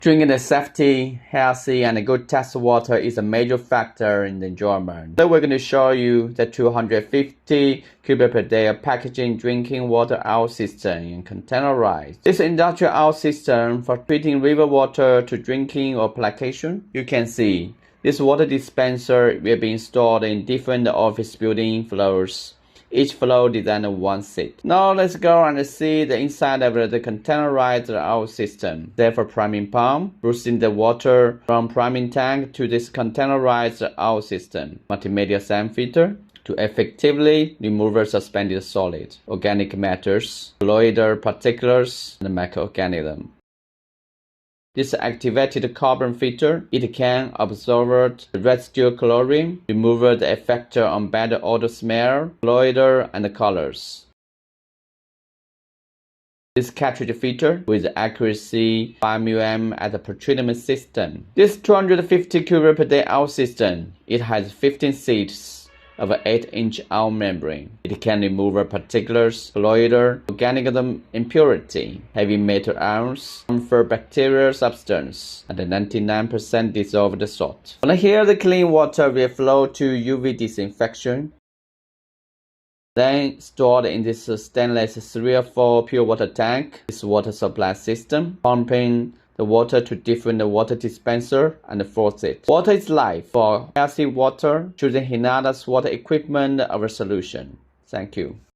Drinking the safety, healthy, and good test water is a major factor in the enjoyment. So we're going to show you the 250 cubic per day of packaging drinking water RO system in containerized. This industrial RO system for treating river water to drinking or application. You can see this water dispenser will be installed in different office building floors. Each floor designed one seat. Now let's go and see the inside of the containerized RO system. Therefore, priming pump, boosting the water from priming tank to this containerized RO system. Multimedia Sand Filter to effectively remove suspended solid, organic matters, colloidal particles, and microorganisms. This activated carbon filter, it can absorb the residual chlorine, remove the effector on bad odor, smell, colloidal, and colors. This cartridge filter with accuracy 5 mm as a pretreatment system. This 250 cubic per day RO system, it has 15 seats of an 8-inch RO membrane. It can remove particles, colloidal, organic impurity, heavy metal ions, harmful bacterial substance, and 99% dissolved salt. And here the clean water will flow to UV disinfection. Then stored in this stainless 3 or 4 pure water tank, this water supply system, pumping the water to different water dispenser and faucet. Water is life. For healthy water, choosing Hinata's water equipment our solution. Thank you.